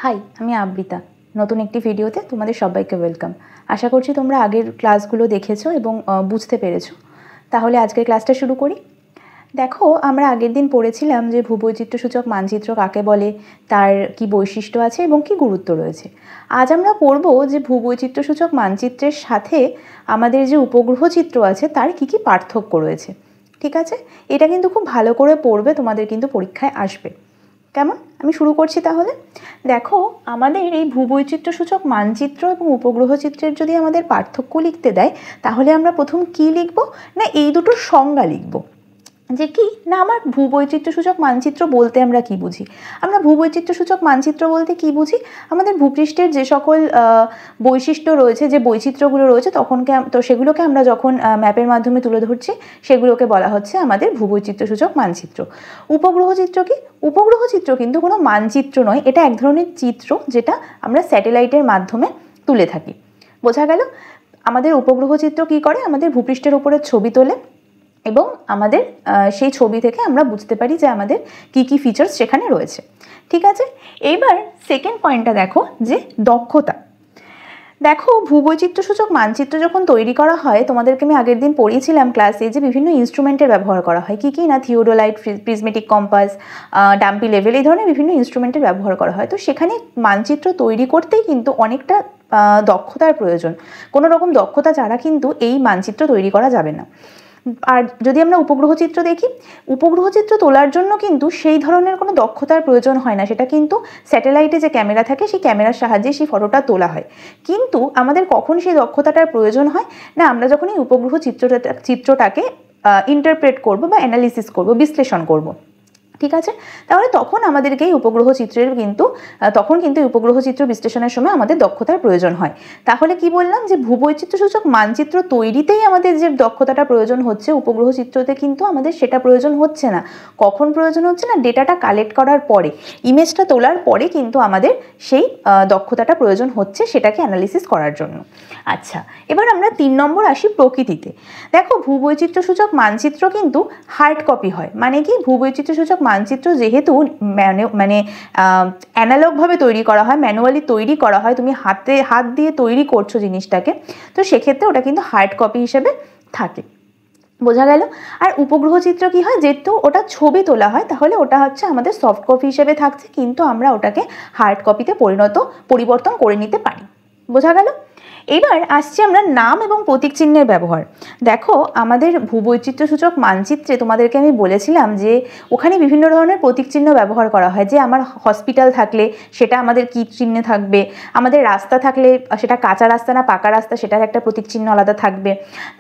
High, আমি আবৃতা। নতুন একটি ভিডিওতে তোমাদের সবাইকে ওয়েলকাম। আশা করছি তোমরা আগের ক্লাসগুলো দেখেছো এবং বুঝতে পেরেছো। তাহলে আজকের ক্লাসটা শুরু করি। দেখো, আমরা আগের দিন পড়েছিলাম যে ভূবৈচিত্র্যসূচক মানচিত্র কাকে বলে, তার কি বৈশিষ্ট্য আছে এবং কি গুরুত্ব রয়েছে। আজ আমরা পড়ব যে ভূবৈচিত্র্যসূচক মানচিত্রের সাথে আমাদের যে উপগ্রহ চিত্র আছে তার কি কি পার্থক্য রয়েছে। ঠিক আছে, এটা কিন্তু খুব ভালো করে পড়বে, তোমাদের কিন্তু পরীক্ষায় আসবে। কেমন? আমি শুরু করছি তাহলে। দেখো, আমাদের এই ভূবৈচিত্র্যসূচক মানচিত্র এবং উপগ্রহ চিত্রের যদি আমাদের পার্থক্য লিখতে দেয়, তাহলে আমরা প্রথম কি লিখব না, এই দুটোর সংজ্ঞা লিখব। যে কি না, আমার ভূবৈচিত্র্যসূচক মানচিত্র বলতে আমরা কি বুঝি। আমরা ভূবৈচিত্র্যসূচক মানচিত্র বলতে কি বুঝি, আমাদের ভূপৃষ্ঠের যে সকল বৈশিষ্ট্য রয়েছে, যে বৈচিত্র্যগুলো রয়েছে, তো সেগুলোকে আমরা যখন ম্যাপের মাধ্যমে তুলে ধরছি, সেগুলোকে বলা হচ্ছে আমাদের ভূবৈচিত্র্যসূচক মানচিত্র। উপগ্রহ চিত্র কি? উপগ্রহ চিত্র কিন্তু কোনো মানচিত্র নয়, এটা এক ধরনের চিত্র যেটা আমরা স্যাটেলাইটের মাধ্যমে তুলে থাকি। বোঝা গেল? আমাদের উপগ্রহ চিত্র কি করে, আমাদের ভূপৃষ্ঠের উপরে ছবি তোলে এবং আমাদের সেই ছবি থেকে আমরা বুঝতে পারি যে আমাদের কি কি ফিচার্স সেখানে রয়েছে। ঠিক আছে, এইবার সেকেন্ড পয়েন্টটা দেখো, যে দক্ষতা। দেখো, ভূবৈচিত্র্যসূচক মানচিত্র যখন তৈরি করা হয়, তোমাদেরকে আমি আগের দিন পড়িয়েছিলাম ক্লাসে যে বিভিন্ন ইনস্ট্রুমেন্টের ব্যবহার করা হয়। কি কি না, theodolite, prismatic compass, dumpy level, এই ধরনের বিভিন্ন ইনস্ট্রুমেন্টের ব্যবহার করা হয়। তো সেখানে মানচিত্র তৈরি করতেই কিন্তু অনেকটা দক্ষতার প্রয়োজন। কোনো রকম দক্ষতা ছাড়া কিন্তু এই মানচিত্র তৈরি করা যাবে না। আর যদি আমরা উপগ্রহ চিত্র দেখি, উপগ্রহ চিত্র তোলার জন্য কিন্তু সেই ধরনের কোনো দক্ষতার প্রয়োজন হয় না। সেটা কিন্তু স্যাটেলাইটে যে ক্যামেরা থাকে, সেই ক্যামেরার সাহায্যে সেই ফটোটা তোলা হয়। কিন্তু আমাদের কখন সেই দক্ষতাটার প্রয়োজন হয় না, আমরা যখন এই উপগ্রহ চিত্রটাকে ইন্টারপ্রেট করব বা অ্যানালিসিস করব, বিশ্লেষণ করব। ঠিক আছে, তাহলে তখন আমাদেরকে এই উপগ্রহ চিত্রের কিন্তু উপগ্রহ চিত্র বিশ্লেষণের সময় আমাদের দক্ষতার প্রয়োজন হয়। তাহলে কি বললাম, যে ভূবৈচিত্র্যসূচক মানচিত্র তৈরিতেই আমাদের যে দক্ষতাটা প্রয়োজন হচ্ছে, উপগ্রহ চিত্রতে কিন্তু আমাদের সেটা প্রয়োজন হচ্ছে না। কখন প্রয়োজন হচ্ছে না, ডেটাটা কালেক্ট করার পরে, ইমেজটা তোলার পরে কিন্তু আমাদের সেই দক্ষতাটা প্রয়োজন হচ্ছে সেটাকে অ্যানালিসিস করার জন্য। আচ্ছা, এবার আমরা 3 নম্বর আসি প্রকৃতিতে। দেখো, ভূবৈচিত্র্যসূচক মানচিত্র কিন্তু হার্ড কপি হয়। মানে কি, ভূবৈচিত্র্যসূচক মানচিত্র যেহেতু অ্যানালগভাবে তৈরি করা হয়, ম্যানুয়ালি তৈরি করা হয়, তুমি হাত দিয়ে তৈরি করছো জিনিসটাকে, তো সেক্ষেত্রে ওটা কিন্তু হার্ড কপি হিসেবে থাকে। বোঝা গেল? আর উপগ্রহ চিত্র কি হয়, যেহেতু ওটা ছবি তোলা হয়, তাহলে ওটা হচ্ছে আমাদের সফট কপি হিসেবে থাকছে, কিন্তু আমরা ওটাকে হার্ড কপিতে পরিবর্তন করে নিতে পারি। বোঝা গেল? এবার আসছি আমরা নাম এবং প্রতীক চিহ্নের ব্যবহার। দেখো, আমাদের ভূবৈচিত্র্যসূচক মানচিত্রে তোমাদেরকে আমি বলেছিলাম যে ওখানে বিভিন্ন ধরনের প্রতীক চিহ্ন ব্যবহার করা হয়। যে আমার হসপিটাল থাকলে সেটা আমাদের কি চিহ্নে থাকবে, আমাদের রাস্তা থাকলে সেটা কাঁচা রাস্তা না পাকা রাস্তা, সেটার একটা প্রতীক চিহ্ন আলাদা থাকবে।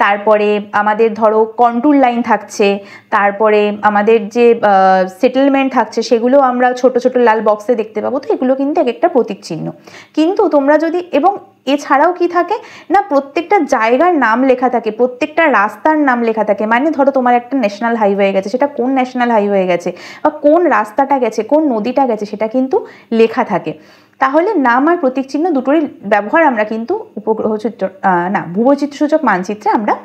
তারপরে আমাদের ধরো কন্ট্রোল লাইন থাকছে, তারপরে আমাদের যে সেটেলমেন্ট থাকছে সেগুলো আমরা ছোট ছোট লাল বক্সে দেখতে পাবো। তো এগুলো কিন্তু এক একটা প্রতীক চিহ্ন। কিন্তু তোমরা যদি, এবং এছাড়াও কি থাকে না, প্রত্যেকটা জায়গার নাম লেখা থাকে, প্রত্যেকটা রাস্তার নাম লেখা থাকে। মানে ধরো তোমার একটা ন্যাশনাল হাইওয়ে গেছে, সেটা কোন ন্যাশনাল হাইওয়ে গেছে বা কোন রাস্তাটা গেছে, কোন নদীটা গেছে, সেটা কিন্তু লেখা থাকে। তাহলে নাম আর প্রতীক চিহ্ন দুটোরই ব্যবহার আমরা কিন্তু ভূবৈচিত্র্যসূচক মানচিত্রে আমরা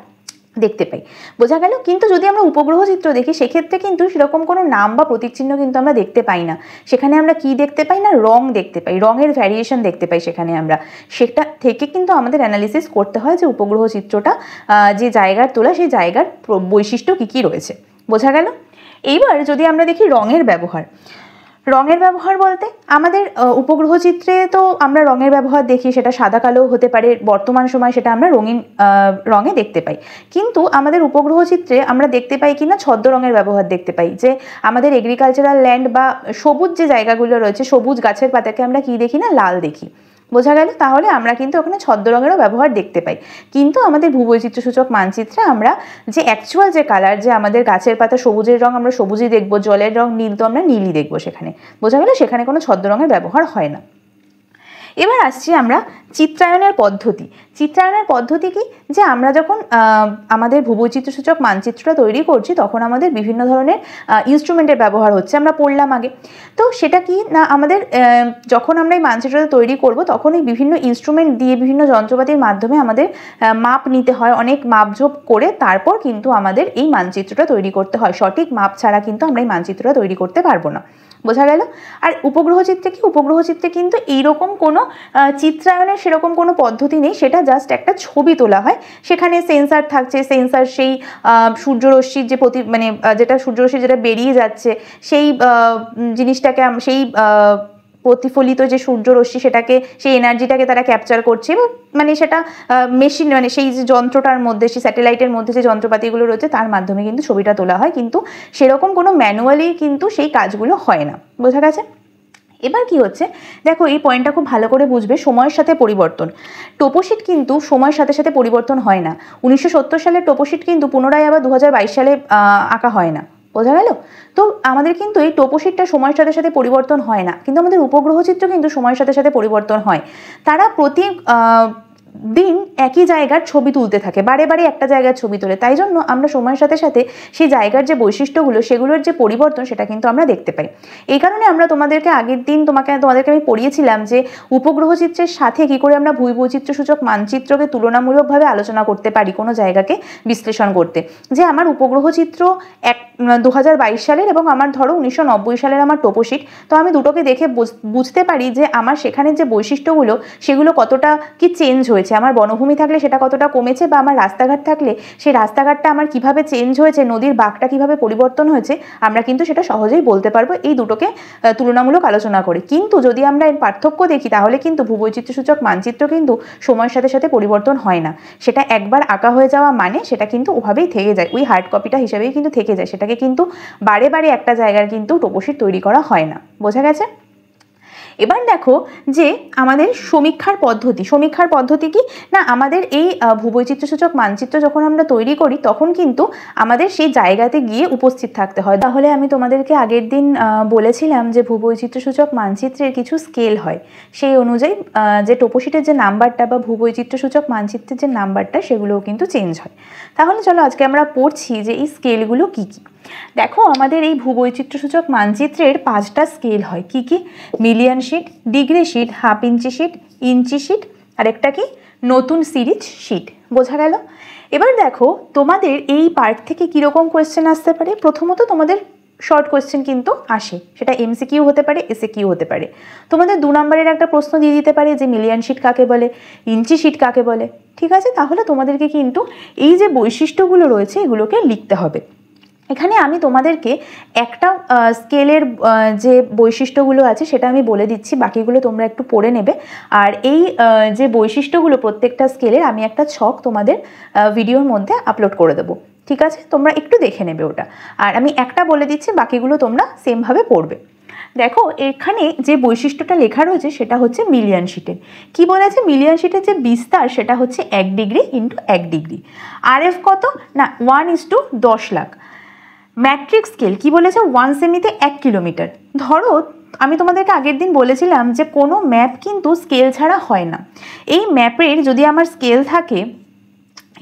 দেখতে পাই। বোঝা গেল? কিন্তু যদি আমরা উপগ্রহ চিত্র দেখি, সেক্ষেত্রে কিন্তু সেরকম কোনো নাম বা প্রতীক চিহ্ন কিন্তু আমরা দেখতে পাই না। সেখানে আমরা কি দেখতে পাই না, রং দেখতে পাই, রঙের ভ্যারিয়েশন দেখতে পাই সেখানে আমরা। সেটা থেকে কিন্তু আমাদের অ্যানালিসিস করতে হয় যে উপগ্রহ চিত্রটা যে জায়গার তোলা, সেই জায়গার বৈশিষ্ট্য কী কী রয়েছে। বোঝা গেল? এইবার যদি আমরা দেখি রঙের ব্যবহার। রঙের ব্যবহার বলতে আমাদের উপগ্রহ চিত্রে তো আমরা রঙের ব্যবহার দেখি, সেটা সাদা কালো হতে পারে, বর্তমান সময় সেটা আমরা রঙিন রঙে দেখতে পাই। কিন্তু আমাদের উপগ্রহ চিত্রে আমরা দেখতে পাই কিনা ছদ্ম রঙের ব্যবহার দেখতে পাই। যে আমাদের এগ্রিকালচারাল ল্যান্ড বা সবুজ যে জায়গাগুলো রয়েছে, সবুজ গাছের পাতাকে আমরা কি দেখি না, লাল দেখি। বোঝা গেল? তাহলে আমরা কিন্তু ওখানে ছদ্ম রঙেরও ব্যবহার দেখতে পাই। কিন্তু আমাদের ভূবৈচিত্র্যসূচক মানচিত্রে আমরা যে অ্যাকচুয়াল যে কালার, যে আমাদের গাছের পাতা সবুজের রং আমরা সবুজই দেখব, জলের রং নীল তো আমরা নীলই দেখব সেখানে। বোঝা গেল? সেখানে কোনো ছদ্ম রঙের ব্যবহার হয় না। এবার আসছি আমরা চিত্রায়নের পদ্ধতি। চিত্রায়নের পদ্ধতি কি, যে আমরা যখন আমাদের ভূবৈচিত্র্যসূচক মানচিত্রটা তৈরি করছি তখন আমাদের বিভিন্ন ধরনের ইনস্ট্রুমেন্টের ব্যবহার হচ্ছে, আমরা পড়লাম আগে। তো সেটা কি না, আমাদের যখন আমরা এই মানচিত্রটা তৈরি করব তখন এই বিভিন্ন ইনস্ট্রুমেন্ট দিয়ে বিভিন্ন যন্ত্রপাতির মাধ্যমে আমাদের মাপ নিতে হয়, অনেক মাপঝোপ করে তারপর কিন্তু আমাদের এই মানচিত্রটা তৈরি করতে হয়। সঠিক মাপ ছাড়া কিন্তু আমরা এই মানচিত্রটা তৈরি করতে পারবো না। বোঝা গেল? আর উপগ্রহ চিত্রে কি, উপগ্রহ চিত্রে কিন্তু এইরকম কোনো চিত্রায়নের সেরকম কোনো পদ্ধতি নেই, সেটা জাস্ট একটা ছবি তোলা হয়, সেখানে সেন্সার থাকছে, সেন্সার সেই সূর্যরশ্মির যে যেটা সূর্যরশ্মি যেটা বেরিয়ে যাচ্ছে সেই জিনিসটাকে সেই প্রতিফলিত যে সূর্যরশ্মি সেটাকে, সেই এনার্জিটাকে তারা ক্যাপচার করছে এবং সেটা মেশিন সেই যে যন্ত্রটার মধ্যে, সেই স্যাটেলাইটের মধ্যে যে যন্ত্রপাতিগুলো রয়েছে তার মাধ্যমে কিন্তু ছবিটা তোলা হয়, কিন্তু সেরকম কোনো ম্যানুয়ালি কিন্তু সেই কাজগুলো হয় না। বোঝা গেছে? এবার কি হচ্ছে দেখো, এই পয়েন্টটা খুব ভালো করে বুঝবে, সময়ের সাথে পরিবর্তন। টোপোশিট কিন্তু সময়ের সাথে সাথে পরিবর্তন হয় না। 1970 সালের টোপোশিট কিন্তু পুনরায় আবার 2022 সালে আঁকা হয় না। বোঝা গেল? তো আমাদের কিন্তু এই টোপোশিটটা সময়ের সাথে সাথে পরিবর্তন হয় না, কিন্তু আমাদের উপগ্রহ চিত্র কিন্তু সময়ের সাথে সাথে পরিবর্তন হয়। তারা প্রতি দিন একই জায়গার ছবি তুলতে থাকে, বারে বারে একটা জায়গার ছবি তোলে, তাই জন্য আমরা সময়ের সাথে সাথে সেই জায়গার যে বৈশিষ্ট্যগুলো সেগুলোর যে পরিবর্তন সেটা কিন্তু আমরা দেখতে পাই। এই কারণে আমরা তোমাদেরকে আগের দিন তোমাদেরকে আমি পড়িয়েছিলাম যে উপগ্রহ চিত্রের সাথে কি করে আমরা ভূবৈচিত্র্যসূচক মানচিত্রকে তুলনামূলকভাবে আলোচনা করতে পারি কোনো জায়গাকে বিশ্লেষণ করতে। যে আমার উপগ্রহ চিত্র 2022 সালের এবং আমার ধরো 1990 সালের আমার টোপোশিট, তো আমি দুটোকে দেখে বুঝতে পারি যে আমার সেখানের যে বৈশিষ্ট্যগুলো সেগুলো কতটা কি চেঞ্জ হয়েছে, আমার বনভূমি থাকলে সেটা কতটা কমেছে, বা আমার রাস্তাঘাট থাকলে সেই রাস্তাঘাটটা আমার কিভাবে চেঞ্জ হয়েছে, নদীর বাঁকটা কিভাবে পরিবর্তন হয়েছে, আমরা কিন্তু সেটা সহজেই বলতে পারবো এই দুটোকে তুলনামূলক আলোচনা করে। কিন্তু যদি আমরা এর পার্থক্য দেখি তাহলে কিন্তু ভূবৈচিত্র্যসূচক মানচিত্র কিন্তু সময়ের সাথে সাথে পরিবর্তন হয় না। সেটা একবার আঁকা হয়ে যাওয়া মানে সেটা কিন্তু ওভাবেই থেকে যায়, ওই হার্ড কপিটা হিসেবেই কিন্তু থেকে যায়, সেটাকে কিন্তু বারে বারে একটা জায়গার কিন্তু টোপোশিট তৈরি করা হয় না। বোঝা গেছে? এবার দেখো যে আমাদের সমীক্ষার পদ্ধতি, সমীক্ষার পদ্ধতি কি না, আমাদের এই ভূবৈচিত্র্যসূচক মানচিত্র যখন আমরা তৈরি করি তখন কিন্তু আমাদের সেই জায়গাতে গিয়ে উপস্থিত থাকতে হয়। তাহলে আমি তোমাদেরকে আগের দিন বলেছিলাম যে ভূবৈচিত্র্যসূচক মানচিত্রের কিছু স্কেল হয়, সেই অনুযায়ী যে টোপোশিটের যে নাম্বারটা বা ভূবৈচিত্র্যসূচক মানচিত্রের যে নাম্বারটা সেগুলোও কিন্তু চেঞ্জ হয়। তাহলে চলো আজকে আমরা পড়ছি যে এই স্কেলগুলো কী কী। দেখো, আমাদের এই ভূবৈচিত্র্যসূচক মানচিত্রের 5টা স্কেল হয়। কি কি? Million sheet, degree sheet, half inch sheet, inch sheet, আরেকটা কি নতুন সিরিজ শিট। বোঝা গেল? এবার দেখো তোমাদের এই পার্ট থেকে কীরকম কোয়েশ্চেন আসতে পারে। প্রথমত তোমাদের শর্ট কোয়েশ্চেন কিন্তু আসে, সেটা এমসিকিউ হতে পারে, এসএকিউ হতে পারে। তোমাদের 2 নম্বরের একটা প্রশ্ন দিয়ে দিতে পারে যে মিলিয়ন শিট কাকে বলে, ইঞ্চি শিট কাকে বলে। ঠিক আছে, তাহলে তোমাদেরকে কিন্তু এই যে বৈশিষ্ট্যগুলো রয়েছে এগুলোকে লিখতে হবে। এখানে আমি তোমাদেরকে একটা স্কেলের যে বৈশিষ্ট্যগুলো আছে সেটা আমি বলে দিচ্ছি, বাকিগুলো তোমরা একটু পড়ে নেবে। আর এই যে বৈশিষ্ট্যগুলো প্রত্যেকটা স্কেলের আমি একটা ছক তোমাদের ভিডিওর মধ্যে আপলোড করে দেবো। ঠিক আছে, তোমরা একটু দেখে নেবে ওটা। আর আমি একটা বলে দিচ্ছি, বাকিগুলো তোমরা সেমভাবে পড়বে। দেখো, এখানে যে বৈশিষ্ট্যটা লেখা রয়েছে সেটা হচ্ছে মিলিয়ন শিটের। কি বলেছে? মিলিয়ন শিটের যে বিস্তার সেটা হচ্ছে 1 ডিগ্রি ইন্টু 1 ডিগ্রি। RF কত না 1:10 লাখ। ম্যাট্রিক স্কেল কি বলেছে? 1 সেমিতে 1 কিলোমিটার। ধরো আমি তোমাদেরকে আগের দিন বলেছিলাম যে কোনো ম্যাপ কিন্তু স্কেল ছাড়া হয় না। এই ম্যাপের যদি আমার স্কেল থাকে,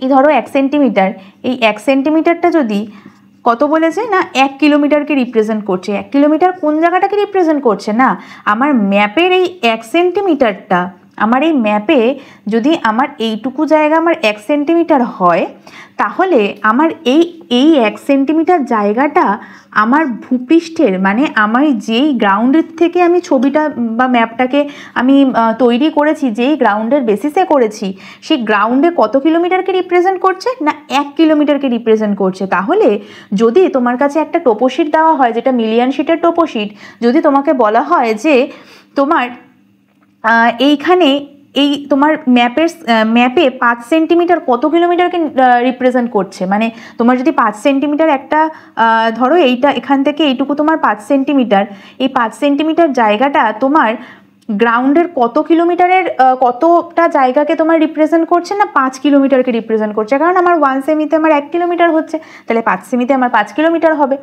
এই ধরো 1 সেন্টিমিটার, এই 1 সেন্টিমিটারটা যদি কত বলেছে না 1 কিলোমিটারকে রিপ্রেজেন্ট করছে। 1 কিলোমিটার কোন জায়গাটাকে রিপ্রেজেন্ট করছে না, আমার ম্যাপের এই 1 সেন্টিমিটারটা, আমার এই ম্যাপে যদি আমার এইটুকু জায়গা আমার 1 সেন্টিমিটার হয়, তাহলে আমার এই 1 সেন্টিমিটার জায়গাটা আমার ভূপৃষ্ঠের মানে আমার যেই গ্রাউন্ডের থেকে আমি ছবিটা বা ম্যাপটাকে আমি তৈরি করেছি, যেই গ্রাউন্ডের বেসিসে করেছি, সেই গ্রাউন্ডে কত কিলোমিটারকে রিপ্রেজেন্ট করছে না 1 কিলোমিটারকে রিপ্রেজেন্ট করছে। তাহলে যদি তোমার কাছে একটা টোপোশিট দেওয়া হয় যেটা মিলিয়ন শিটের টোপোশিট, যদি তোমাকে বলা হয় যে তোমার এইখানে এই তোমার ম্যাপে 5 সেন্টিমিটার কত কিলোমিটারকে রিপ্রেজেন্ট করছে, মানে তোমার যদি 5 সেন্টিমিটার একটা ধরো এইটা এখান থেকে এইটুকু তোমার 5 সেন্টিমিটার, এই 5 সেন্টিমিটার জায়গাটা তোমার গ্রাউন্ডের কত কিলোমিটারের কতটা জায়গাকে তোমার রিপ্রেজেন্ট করছে না 5 কিলোমিটারকে রিপ্রেজেন্ট করছে, কারণ আমার 1 সেমিতে আমার 1 কিলোমিটার হচ্ছে, তাহলে 5 সেমিতে আমার 5 কিলোমিটার হবে।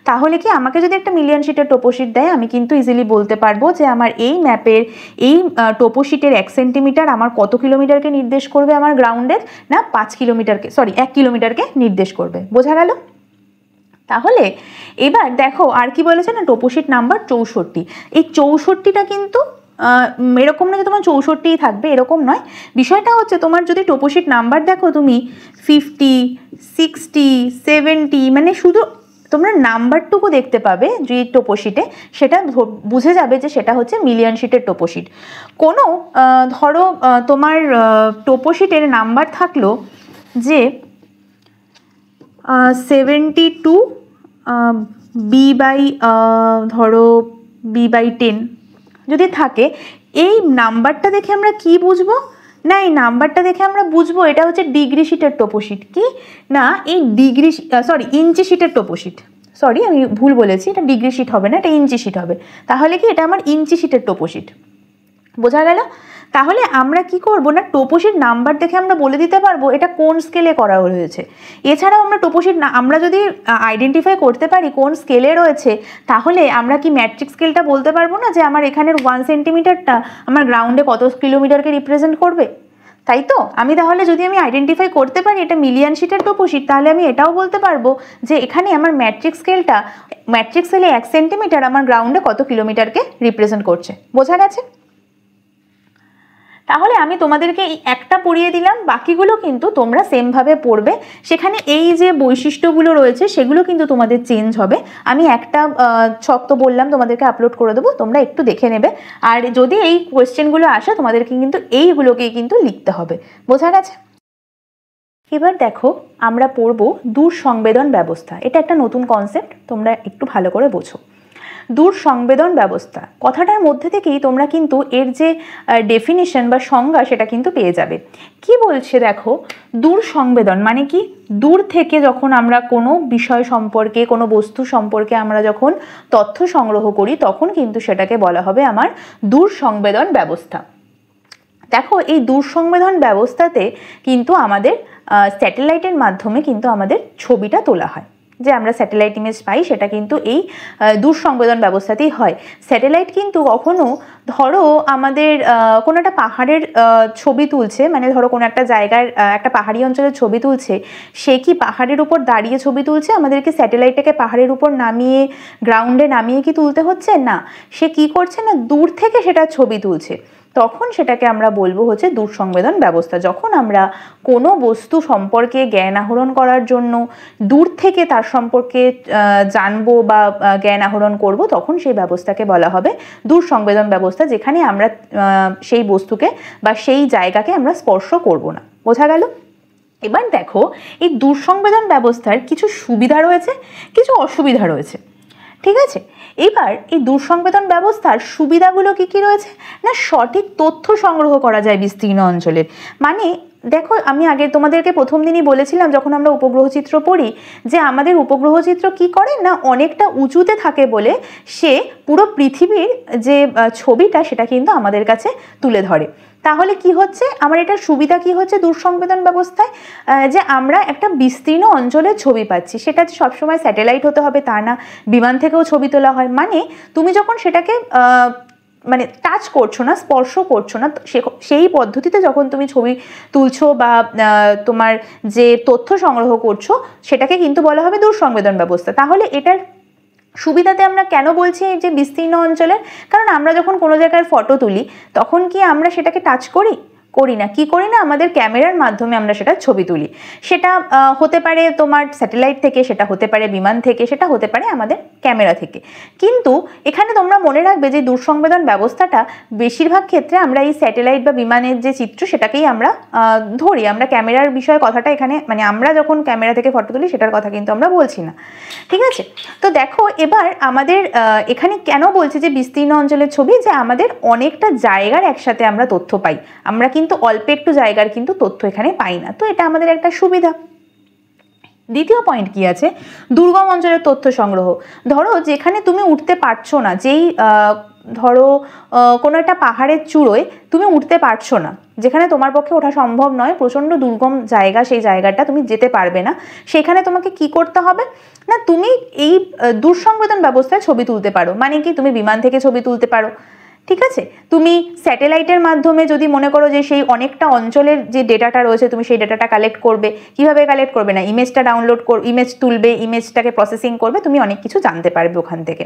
তাহলে কি আমাকে যদি একটা মিলিয়ন শিটের টোপোশিট দেয় আমি কিন্তু ইজিলি বলতে পারবো যে আমার এই ম্যাপের এই টোপোশিটের 1 সেন্টিমিটার আমার কত কিলোমিটারকে নির্দেশ করবে আমার গ্রাউন্ডের, না 5 কিলোমিটারকে, সরি 1 কিলোমিটারকে নির্দেশ করবে। বোঝা গেল? তাহলে এবার দেখো আর কি বলেছে না, টোপোশিট নাম্বার 64। এই 64টা কিন্তু এরকম না যে তোমার 64ই থাকবে, এরকম নয়। বিষয়টা হচ্ছে তোমার যদি টোপোশিট নাম্বার দেখো তুমি 50, 60, 70, মানে শুধু তোমরা নাম্বারটুকু দেখতে পাবে যে টোপোশিটে, সেটা বুঝে যাবে যে সেটা হচ্ছে মিলিয়ন শিটের টোপোশিট। কোনো ধরো তোমার টোপোশিটের নাম্বার থাকলো যে 72 ধরো B/10 যদি থাকে, এই নাম্বারটা দেখে আমরা কি বুঝবো না, এই নাম্বারটা দেখে আমরা বুঝবো এটা হচ্ছে ডিগ্রি শিটের টোপোশিট। কি না, এই ইঞ্চি শিটের টোপোশিট, সরি আমি ভুল বলেছি, এটা ডিগ্রি শিট হবে না, এটা ইঞ্চি শিট হবে। তাহলে কি এটা আমার ইঞ্চি শিটের টোপোশিট। বোঝা গেল? তাহলে আমরা কি করব না, টোপোশিট নাম্বার দেখে আমরা বলে দিতে পারবো এটা কোন স্কেলে করা হয়েছে। এছাড়াও আমরা টোপোশিট আমরা যদি আইডেন্টিফাই করতে পারি কোন স্কেলে রয়েছে, তাহলে আমরা কি ম্যাট্রিক স্কেলটা বলতে পারবো না যে আমার এখানের 1 সেন্টিমিটারটা আমার গ্রাউন্ডে কত কিলোমিটারকে রিপ্রেজেন্ট করবে, তাই তো? আমি তাহলে যদি আমি আইডেন্টিফাই করতে পারি এটা মিলিয়ন শিটের টোপোশিট, তাহলে আমি এটাও বলতে পারবো যে এখানে আমার ম্যাট্রিক স্কেলে 1 সেন্টিমিটার আমার গ্রাউন্ডে কত কিলোমিটারকে রিপ্রেজেন্ট করছে। বোঝা গেছে? তাহলে আমি তোমাদেরকে এই একটা পড়িয়ে দিলাম, বাকিগুলো কিন্তু তোমরা সেমভাবে পড়বে। সেখানে এই যে বৈশিষ্ট্যগুলো রয়েছে সেগুলো কিন্তু তোমাদের চেঞ্জ হবে। আমি একটা ছক তো বললাম তোমাদেরকে আপলোড করে দেবো, তোমরা একটু দেখে নেবে। আর যদি এই কোয়েশ্চেনগুলো আসে তোমাদেরকে কিন্তু এইগুলোকেই কিন্তু লিখতে হবে। বোঝা গেছে? এবার দেখো আমরা পড়বো দূর সংবেদন ব্যবস্থা। এটা একটা নতুন কনসেপ্ট, তোমরা একটু ভালো করে বোঝো। দূর সংবেদন ব্যবস্থা কথাটার মধ্যে থেকেই তোমরা কিন্তু এর যে ডেফিনিশন বা সংজ্ঞা সেটা কিন্তু পেয়ে যাবে। কি বলছে দেখো, দূর সংবেদন মানে কি, দূর থেকে যখন আমরা কোনো বিষয় সম্পর্কে, কোনো বস্তু সম্পর্কে আমরা যখন তথ্য সংগ্রহ করি তখন কিন্তু সেটাকে বলা হবে আমার দূর সংবেদন ব্যবস্থা। দেখো এই দূর সংবেদন ব্যবস্থাতে কিন্তু আমাদের স্যাটেলাইটের মাধ্যমে কিন্তু আমাদের ছবিটা তোলা হয়। যে আমরা স্যাটেলাইট ইমেজ পাই সেটা কিন্তু এই দূর সংবেদন ব্যবস্থাতেই হয়। স্যাটেলাইট কিন্তু কখনো ধরো আমাদের কোনো একটা পাহাড়ের ছবি তুলছে, মানে ধরো কোনো একটা জায়গার একটা পাহাড়ি অঞ্চলের ছবি তুলছে, সে কি পাহাড়ের উপর দাঁড়িয়ে ছবি তুলছে? আমাদেরকে স্যাটেলাইটটাকে পাহাড়ের উপর নামিয়ে গ্রাউন্ডে নামিয়ে কি তুলতে হচ্ছে না, সে কি করছে না দূর থেকে সেটা ছবি তুলছে। তখন সেটাকে আমরা বলবো হচ্ছে দূর সংবেদন ব্যবস্থা। যখন আমরা কোনো বস্তু সম্পর্কে জ্ঞান আহরণ করার জন্য দূর থেকে তার সম্পর্কে জানবো বা জ্ঞান আহরণ করব, তখন সেই ব্যবস্থাকে বলা হবে দূর সংবেদন ব্যবস্থা, যেখানে আমরা সেই বস্তুকে বা সেই জায়গাকে আমরা স্পর্শ করব না। বোঝা গেল? এবার দেখো এই দূর সংবেদন ব্যবস্থার কিছু সুবিধা রয়েছে, কিছু অসুবিধা রয়েছে। ঠিক আছে, এবার এই দূর সংবেদন ব্যবস্থার সুবিধাগুলো কি কি রয়েছে না, সঠিক তথ্য সংগ্রহ করা যায় বিস্তীর্ণ অঞ্চলের। মানে দেখো আমি আগে তোমাদেরকে প্রথম দিনই বলেছিলাম যখন আমরা উপগ্রহ চিত্র পড়ি, যে আমাদের উপগ্রহ চিত্র কি করে না অনেকটা উঁচুতে থাকে বলে সে পুরো পৃথিবীর যে ছবিটা সেটা কিন্তু আমাদের কাছে তুলে ধরে। তাহলে কি হচ্ছে, আমার এটার সুবিধা কি হচ্ছে দূর সংবেদন ব্যবস্থায়, যে আমরা একটা বিস্তীর্ণ অঞ্চলের ছবি পাচ্ছি। সেটা সবসময় স্যাটেলাইট হতে হবে তা না, বিমান থেকেও ছবি তোলা হয়। মানে তুমি যখন সেটাকে মানে টাচ করছো না, স্পর্শ করছো না, সেই পদ্ধতিতে যখন তুমি ছবি তুলছো বা তোমার যে তথ্য সংগ্রহ করছো সেটাকে কিন্তু বলা হবে দূর সংবেদন ব্যবস্থা। তাহলে এটার সুবিধাতে আমরা কেন বলছি যে বিস্তীর্ণ অঞ্চলের, কারণ আমরা যখন কোনো জায়গার ফটো তুলি তখন কি আমরা সেটাকে টাচ করি? করি না। কি করি না, আমাদের ক্যামেরার মাধ্যমে আমরা সেটা ছবি তুলি। সেটা হতে পারে তোমার স্যাটেলাইট থেকে, সেটা হতে পারে বিমান থেকে, সেটা হতে পারে আমাদের ক্যামেরা থেকে। কিন্তু এখানে তোমরা মনে রাখবে যে দূর সংবেদন ব্যবস্থাটা বেশিরভাগ ক্ষেত্রে আমরা এই স্যাটেলাইট বা বিমানের যে চিত্র সেটাকেই আমরা ধরি। আমরা ক্যামেরার বিষয়ে কথাটা এখানে, মানে আমরা যখন ক্যামেরা থেকে ফটো তুলি সেটার কথা কিন্তু আমরা বলছি না। ঠিক আছে, তো দেখো এবার আমাদের এখানে কেন বলছি যে বিস্তীর্ণ অঞ্চলের ছবি, যে আমাদের অনেকটা জায়গার একসাথে আমরা তথ্য পাই। আমরা কিন্তু অল্প একটু জায়গার কিন্তু তথ্য এখানে পাই না, তো এটা আমাদের একটা সুবিধা। দ্বিতীয় পয়েন্ট কি আছে, দুর্গম অঞ্চলের তথ্য সংগ্রহ। ধরো যেখানে তুমি উঠতে পারছো না, যেই ধরো কোনো একটা পাহাড়ের চূড়োয় তুমি উঠতে পারছো না, যেখানে তোমার পক্ষে ওঠা সম্ভব নয়, প্রচণ্ড দুর্গম জায়গা, সেই জায়গাটা তুমি যেতে পারবে না, সেখানে তোমাকে কি করতে হবে না, তুমি এই দূরসংবেদন ব্যবস্থায় ছবি তুলতে পারো। মানে কি, তুমি বিমান থেকে ছবি তুলতে পারো, ঠিক আছে, তুমি স্যাটেলাইটের মাধ্যমে যদি মনে করো যে সেই অনেকটা অঞ্চলের যে ডেটাটা রয়েছে তুমি সেই ডেটাটা কালেক্ট করবে। কিভাবে কালেক্ট করবে না, ইমেজটা ডাউনলোড ইমেজ তুলবে, ইমেজটাকে প্রসেসিং করবে, তুমি অনেক কিছু জানতে পারবে ওখান থেকে।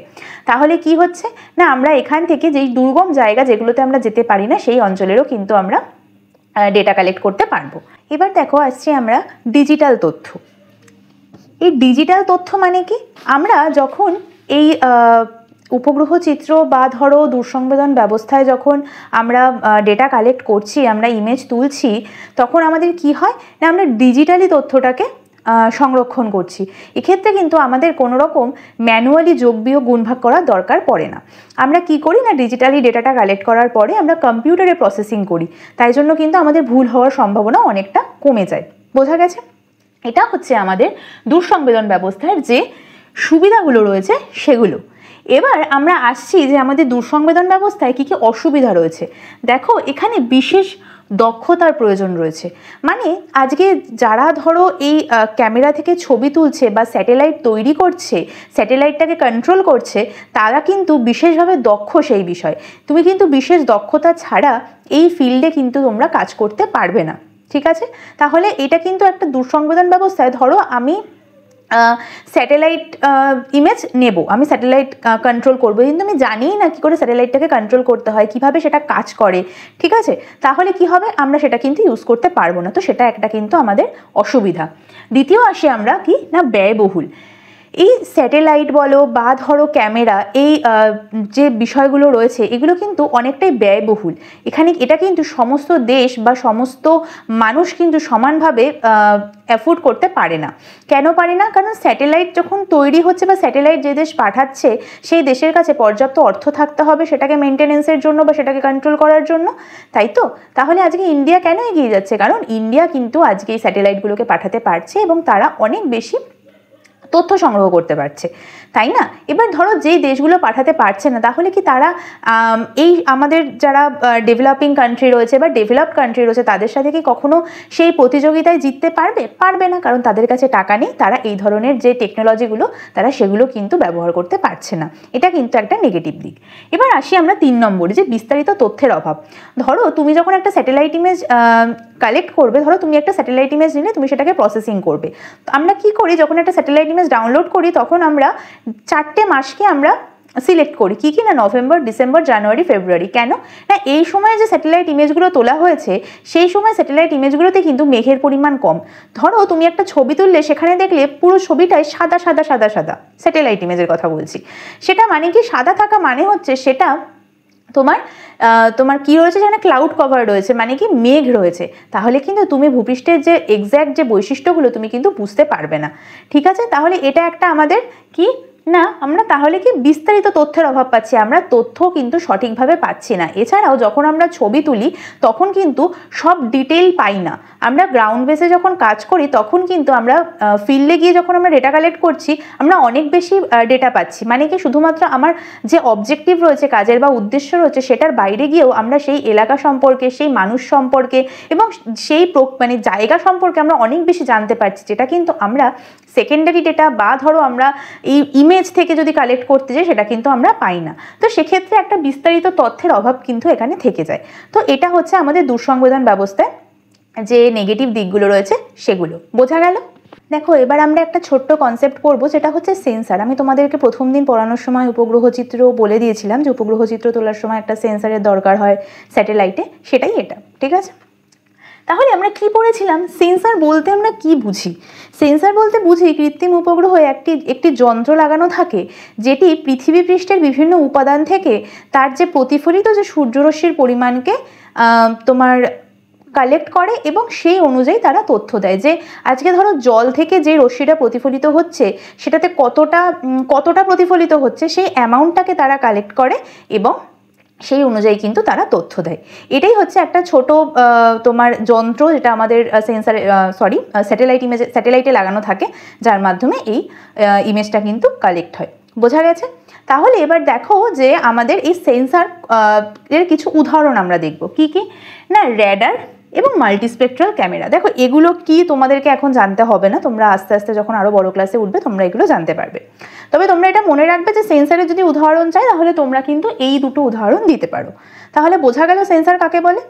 তাহলে কি হচ্ছে না, আমরা এখান থেকে যেই দুর্গম জায়গা যেগুলোতে আমরা যেতে পারি না সেই অঞ্চলেরও কিন্তু আমরা ডেটা কালেক্ট করতে পারবো। এবার দেখো আসছি আমরা ডিজিটাল তথ্য। এই ডিজিটাল তথ্য মানে কি, আমরা যখন এই উপগ্রহ চিত্র বা ধরো দূরসংবেদন ব্যবস্থায় যখন আমরা ডেটা কালেক্ট করছি, আমরা ইমেজ তুলছি, তখন আমাদের কি হয় না, আমরা ডিজিটালি তথ্যটাকে সংরক্ষণ করছি। এক্ষেত্রে কিন্তু আমাদের কোনো রকম ম্যানুয়ালি যোগ বিয়োগ গুণভাগ করার দরকার পড়ে না। আমরা কি করি না, ডিজিটালি ডেটাটা কালেক্ট করার পরে আমরা কম্পিউটারে প্রসেসিং করি, তাই জন্য কিন্তু আমাদের ভুল হওয়ার সম্ভাবনা অনেকটা কমে যায়। বোঝা গেছে? এটা হচ্ছে আমাদের দূরসংবেদন ব্যবস্থার যে সুবিধাগুলো রয়েছে সেগুলো। এবার আমরা আসছি যে আমাদের দূরসংবেদন ব্যবস্থায় কী কী অসুবিধা রয়েছে। দেখো, এখানে বিশেষ দক্ষতার প্রয়োজন রয়েছে। মানে আজকে যারা ধরো এই ক্যামেরা থেকে ছবি তুলছে বা স্যাটেলাইট তৈরি করছে, স্যাটেলাইটটাকে কন্ট্রোল করছে, তারা কিন্তু বিশেষভাবে দক্ষ সেই বিষয়। তুমি কিন্তু বিশেষ দক্ষতা ছাড়া এই ফিল্ডে কিন্তু তোমরা কাজ করতে পারবে না, ঠিক আছে? তাহলে এটা কিন্তু একটা দূরসংবেদন ব্যবস্থায়, ধরো আমি স্যাটেলাইট ইমেজ নেব, আমি স্যাটেলাইট কন্ট্রোল করবো, কিন্তু আমি জানিই না কী করে স্যাটেলাইটটাকে কন্ট্রোল করতে হয়, কিভাবে সেটা কাজ করে, ঠিক আছে? তাহলে কি হবে, আমরা সেটা কিন্তু ইউজ করতে পারবো না। তো সেটা একটা কিন্তু আমাদের অসুবিধা। দ্বিতীয় আসি আমরা কি না, ব্যয়বহুল। এই স্যাটেলাইট বলো বা ধরো ক্যামেরা, এই যে বিষয়গুলো রয়েছে এগুলো কিন্তু অনেকটাই ব্যয়বহুল। এটা কিন্তু সমস্ত দেশ বা সমস্ত মানুষ কিন্তু সমানভাবে অ্যাফোর্ড করতে পারে না। কেন পারে না? কারণ স্যাটেলাইট যখন তৈরি হচ্ছে বা স্যাটেলাইট যে দেশ পাঠাচ্ছে সেই দেশের কাছে পর্যাপ্ত অর্থ থাকতে হবে সেটাকে মেনটেনেন্সের জন্য বা সেটাকে কন্ট্রোল করার জন্য, তাই তো? তাহলে আজকে ইন্ডিয়া কেন এগিয়ে যাচ্ছে? কারণ ইন্ডিয়া কিন্তু আজকে এই স্যাটেলাইটগুলোকে পাঠাতে পারছে এবং তারা অনেক বেশি তথ্য সংগ্রহ করতে পারছে, তাই না? এবার ধরো যেই দেশগুলো পাঠাতে পারছে না, তাহলে কি তারা এই আমাদের যারা ডেভেলপিং কান্ট্রি রয়েছে বা ডেভেলপড কান্ট্রি রয়েছে তাদের সাথে কি কখনো সেই প্রতিযোগিতায় জিততে পারবে না, কারণ তাদের কাছে টাকা নেই, তারা এই ধরনের যে টেকনোলজিগুলো তারা সেগুলো কিন্তু ব্যবহার করতে পারছে না। এটা কিন্তু একটা নেগেটিভ দিক। এবার আসি আমরা 3 নম্বরে, যে বিস্তারিত তথ্যের অভাব। ধরো তুমি যখন একটা স্যাটেলাইট ইমেজ কালেক্ট করবে, ধরো তুমি একটা স্যাটেলাইট ইমেজ নিলে, তুমি সেটাকে প্রসেসিং করবে। তো আমরা কি করি, যখন একটা স্যাটেলাইট ইমেজ ডাউনলোড করি তখন আমরা 4টে মাসকে আমরা সিলেক্ট করি। কি না, নভেম্বর, ডিসেম্বর, জানুয়ারি, ফেব্রুয়ারি। কেন না, এই সময় যে স্যাটেলাইট ইমেজগুলো তোলা হয়েছে সেই সময় স্যাটেলাইট ইমেজগুলোতে কিন্তু মেঘের পরিমাণ কম। ধরো তুমি একটা ছবি তুললে, সেখানে দেখলে পুরো ছবিটাই সাদা সাদা সাদা সাদা, স্যাটেলাইট ইমেজের কথা বলছি। সেটা মানে কি, সাদা থাকা মানে হচ্ছে সেটা তোমার কি রয়েছে, যেখানে ক্লাউড কভার রয়েছে, মানে কি মেঘ রয়েছে। তাহলে কিন্তু তুমি ভূপৃষ্ঠের যে এক্স্যাক্ট যে বৈশিষ্ট্যগুলো তুমি কিন্তু বুঝতে পারবে না, ঠিক আছে? তাহলে এটা একটা আমাদের কি না, আমরা তাহলে কি বিস্তারিত তথ্যের অভাব পাচ্ছি, আমরা তথ্য কিন্তু সঠিকভাবে পাচ্ছি না। এছাড়াও যখন আমরা ছবি তুলি তখন কিন্তু সব ডিটেল পাই না। আমরা গ্রাউন্ড বেসে যখন কাজ করি তখন কিন্তু আমরা ফিল্ডে গিয়ে যখন আমরা ডেটা কালেক্ট করছি আমরা অনেক বেশি ডেটা পাচ্ছি। মানে কি, শুধুমাত্র আমার যে অবজেক্টিভ রয়েছে কাজের বা উদ্দেশ্য রয়েছে সেটার বাইরে গিয়েও আমরা সেই এলাকা সম্পর্কে, সেই মানুষ সম্পর্কে এবং সেই মানে জায়গা সম্পর্কে আমরা অনেক বেশি জানতে পারছি, যেটা কিন্তু আমরা সেকেন্ডারি ডেটা বা ধরো আমরা এই ইমেজ থেকে যদি কালেক্ট করতে যাই সেটা কিন্তু আমরা পাই না। তো সেক্ষেত্রে একটা বিস্তারিত তথ্যের অভাব কিন্তু এখানে থেকে যায়। তো এটা হচ্ছে আমাদের দূরসংবেদন ব্যবস্থায় যে নেগেটিভ দিকগুলো রয়েছে সেগুলো। বোঝা গেল? দেখো, এবার আমরা একটা ছোট্ট কনসেপ্ট পড়বো, যেটা হচ্ছে সেন্সার। আমি তোমাদেরকে প্রথম দিন পড়ানোর সময় উপগ্রহ চিত্র বলে দিয়েছিলাম যে উপগ্রহ চিত্র তোলার সময় একটা সেন্সারের দরকার হয় স্যাটেলাইটে, সেটাই এটা, ঠিক আছে? তাহলে আমরা কি পড়েছিলাম, সেন্সার বলতে আমরা কি বুঝি? সেন্সার বলতে বুঝি কৃত্রিম উপগ্রহে একটি যন্ত্র লাগানো থাকে যেটি পৃথিবী পৃষ্ঠের বিভিন্ন উপাদান থেকে তার যে প্রতিফলিত যে সূর্যরশ্মির পরিমাণকে তোমার কালেক্ট করে এবং সেই অনুযায়ী তারা তথ্য দেয় যে আজকে ধরো জল থেকে যে রশ্মিটা প্রতিফলিত হচ্ছে সেটাতে কতটা প্রতিফলিত হচ্ছে, সেই অ্যামাউন্টটাকে তারা কালেক্ট করে এবং সেই অনুযায়ী কিন্তু তারা তথ্য দেয়। এটাই হচ্ছে একটা ছোট তোমার যন্ত্র যেটা আমাদের স্যাটেলাইটে লাগানো থাকে, যার মাধ্যমে এই ইমেজটা কিন্তু কালেক্ট হয়। বোঝা গেছে? তাহলে এবার দেখো যে আমাদের এই সেন্সার এর কিছু উদাহরণ আমরা দেখব কি কি না, র্যাডার এবং মাল্টিস্পেকট্রাল ক্যামেরা। দেখো এগুলো কি তোমাদেরকে এখন জানতে হবে না, তোমরা আস্তে আস্তে যখন আরও বড় ক্লাসে উঠবে তোমরা এগুলো জানতে পারবে। তবে তোমরা এটা মনে রাখবে যে সেন্সারের যদি উদাহরণ চাই তাহলে তোমরা কিন্তু এই দুটো উদাহরণ দিতে পারো। তাহলে বোঝা গেল সেন্সার কাকে বলে।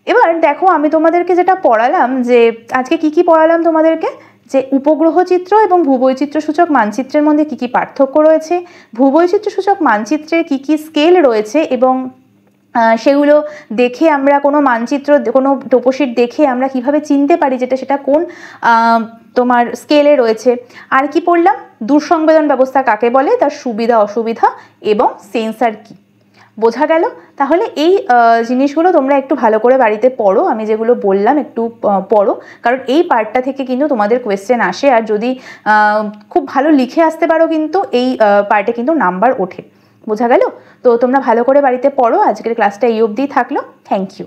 এবার দেখো আমি তোমাদেরকে যেটা পড়ালাম, যে আজকে কি কি পড়ালাম তোমাদেরকে, যে উপগ্রহ চিত্র এবং ভূবৈচিত্র্য সূচক মানচিত্রের মধ্যে কি কি পার্থক্য রয়েছে, ভূবৈচিত্র্য সূচক মানচিত্রের কি কি স্কেল রয়েছে এবং সেগুলো দেখে আমরা কোনো মানচিত্র, কোনো টোপোশিট দেখে আমরা কিভাবে চিনতে পারি যেটা সেটা কোন তোমার স্কেলে রয়েছে। আর কি পড়লাম, দূরসংবেদন ব্যবস্থা কাকে বলে, তার সুবিধা অসুবিধা এবং সেন্সার কি। বোঝা গেল। তাহলে এই জিনিসগুলো তোমরা একটু ভালো করে বাড়িতে পড়ো, আমি যেগুলো বললাম একটু পড়ো, কারণ এই পার্টটা থেকে কিন্তু তোমাদের কোয়েশ্চেন আসে, আর যদি খুব ভালো লিখে আসতে পারো কিন্তু এই পার্টে কিন্তু নাম্বার ওঠে। বোঝা গেল? তো তোমরা ভালো করে বাড়িতে পড়ো। আজকের ক্লাসটা এই অবধিই থাকলো। Thank you.